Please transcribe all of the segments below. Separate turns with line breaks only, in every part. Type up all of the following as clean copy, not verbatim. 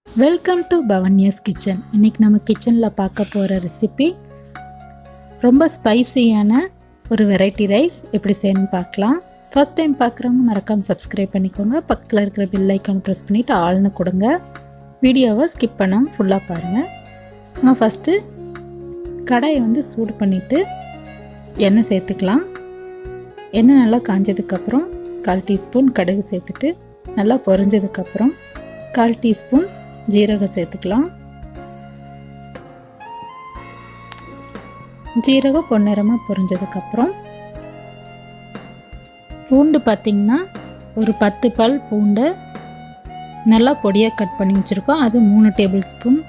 Welcome to பவன்யாஸ் kitchen. இன்றைக்கி நம்ம கிச்சனில் பார்க்க போகிற ரெசிபி ரொம்ப ஸ்பைசியான ஒரு வெரைட்டி ரைஸ் எப்படி செய்யணும்னு பார்க்கலாம். ஃபர்ஸ்ட் டைம் பார்க்குறவங்க மறக்காமல் சப்ஸ்கிரைப் பண்ணிக்கோங்க. பக்கத்தில் இருக்கிற பெல் ஐக்கான் ப்ரெஸ் பண்ணிவிட்டு ஆள்னு கொடுங்க. வீடியோவை ஸ்கிப் பண்ணாமல் ஃபுல்லாக பாருங்கள். நம்ம ஃபஸ்ட்டு கடாயை சூடு பண்ணிவிட்டு எண்ணெய் சேர்த்துக்கலாம். எண்ணெய் நல்லா காஞ்சதுக்கப்புறம் 1/4 டீஸ்பூன் கடுகு சேர்த்துட்டு நல்லா பொரிஞ்சதுக்கப்புறம் 1/4 டீஸ்பூன் ஜீரகம் சேர்த்துக்கலாம். ஜீரகம் பொன்னிறமாக பொரிஞ்சதுக்கப்புறம் பூண்டு பார்த்திங்கன்னா ஒரு 10 பல் பூண்டை நல்லா பொடியாக கட் பண்ணி வச்சுருக்கோம். அது 3 டேபிள் ஸ்பூன்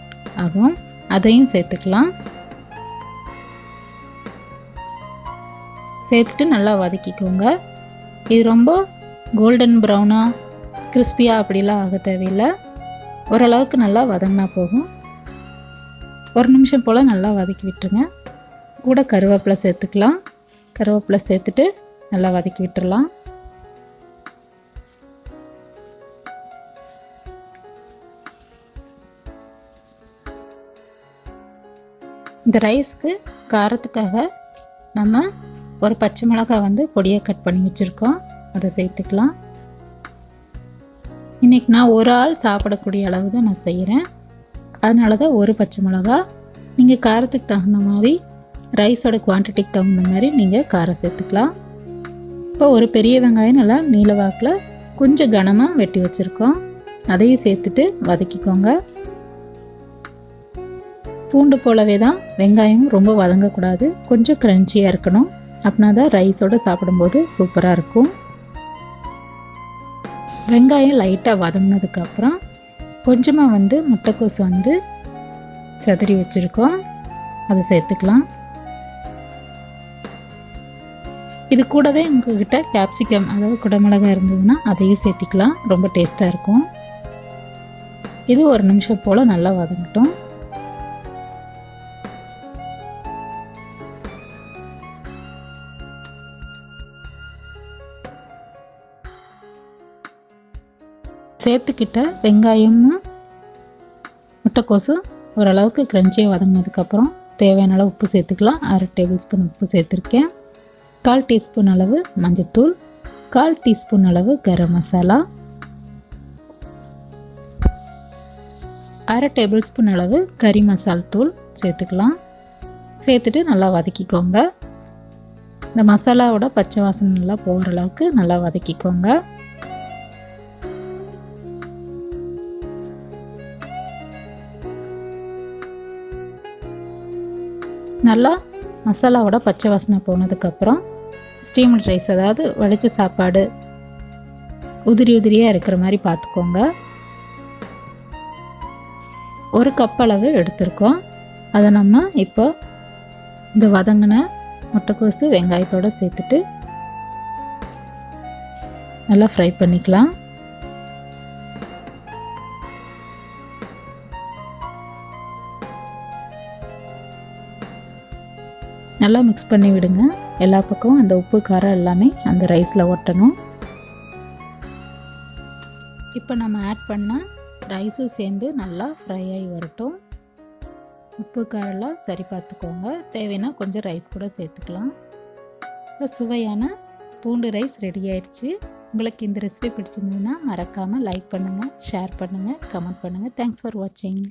ஆகும். அதையும் சேர்த்துக்கலாம். சேர்த்துட்டு நல்லா வதக்கிக்கோங்க. இது ரொம்ப கோல்டன் ப்ரௌனாக கிறிஸ்பியாக அப்படிலாம் ஆக தேவையில்லை. ஓரளவுக்கு நல்லா வதங்கினா போகும். 1 நிமிஷம் போல் நல்லா வதக்கி விட்டுருங்க. கூட கருவேப்பிலை சேர்த்துக்கலாம். கருவேப்பிலை சேர்த்துட்டு நல்லா வதக்கி விட்டுடலாம். இந்த ரைஸ்க்கு காரத்துக்காக நம்ம ஒரு பச்சை மிளகாய் பொடியாக கட் பண்ணி வச்சுருக்கோம். அதை சேர்த்துக்கலாம். இன்றைக்கி நான் ஒரு ஆள் சாப்பிடக்கூடிய அளவு தான் நான் செய்கிறேன். அதனால தான் ஒரு பச்சை மிளகா. நீங்கள் காரத்துக்கு தகுந்த மாதிரி ரைஸோட குவான்டிட்டிக்கு தகுந்த மாதிரி நீங்கள் காரம் சேர்த்துக்கலாம். இப்போ ஒரு பெரிய வெங்காயம் நல்லா நீளவாக்கில் கொஞ்சம் கனமாக வெட்டி வச்சுருக்கோம். அதையும் சேர்த்துட்டு வதக்கிக்கோங்க. பூண்டு போலவே தான் வெங்காயம் ரொம்ப வதங்கக்கூடாது. கொஞ்சம் க்ரன்ச்சியாக இருக்கணும். அப்படின்னா தான் ரைஸோடு சாப்பிடும்போது சூப்பராக இருக்கும். வெங்காயம் லைட்டாக வதங்கினதுக்கப்புறம் கொஞ்சமாக முட்டைக்கோசு சதறி வச்சுருக்கோம். அதை சேர்த்துக்கலாம். இது கூடவே உங்கள்கிட்ட கேப்சிகம் அதாவது குடமிளகாய் இருந்ததுன்னா அதையும் சேர்த்திக்கலாம். ரொம்ப டேஸ்ட்டாக இருக்கும். இது 1 நிமிஷம் போல் நல்லா வதங்கட்டும். சேர்த்துக்கிட்ட வெங்காயமும் முட்டைக்கோசும் ஓரளவுக்கு க்ரன்ச்சியாக வதங்கினதுக்கப்புறம் தேவையான அளவு உப்பு சேர்த்துக்கலாம். 1/2 டேபிள் ஸ்பூன் உப்பு சேர்த்துருக்கேன். 1/4 டீஸ்பூன் அளவு மஞ்சள்தூள், 1/4 டீஸ்பூன் அளவு கரம் மசாலா, 1/2 டேபிள் ஸ்பூன் அளவு கறி மசால் தூள் சேர்த்துக்கலாம். சேர்த்துட்டு நல்லா வதக்கிக்கோங்க. இந்த மசாலாவோட பச்சை வாசனை நல்லா போகிற அளவுக்கு நல்லா வதக்கிக்கோங்க. நல்லா மசாலாவோட பச்சை வாசனை போனதுக்கப்புறம் ஸ்டீம்டு ரைஸ் அதாவது வடித்த சாப்பாடு உதிரி உதிரியாக இருக்கிற மாதிரி பார்த்துக்கோங்க. 1 கப் அளவு எடுத்திருக்கோம். அதை நம்ம இப்போ இந்த வதங்கின முட்டைக்கோசு வெங்காயத்தோடு சேர்த்துட்டு நல்லா ஃப்ரை பண்ணிக்கலாம். நல்லா மிக்ஸ் பண்ணி விடுங்க. எல்லா பக்கமும் அந்த உப்பு காரம் எல்லாமே அந்த ரைஸில் ஒட்டணும். இப்போ நம்ம ஆட் பண்ண ரைஸும் சேர்ந்து நல்லா ஃப்ரை ஆகி வரட்டும். உப்பு காரெல்லாம் சரி பார்த்துக்கோங்க. தேவைன்னா கொஞ்சம் ரைஸ் கூட சேர்த்துக்கலாம். இப்போ சுவையான பூண்டு ரைஸ் ரெடி ஆயிடுச்சு. உங்களுக்கு இந்த ரெசிபி பிடிச்சிருந்ததுன்னா மறக்காமல் லைக் பண்ணுங்கள், ஷேர் பண்ணுங்கள், கமெண்ட் பண்ணுங்கள். தேங்க்ஸ் ஃபார் வாட்சிங்.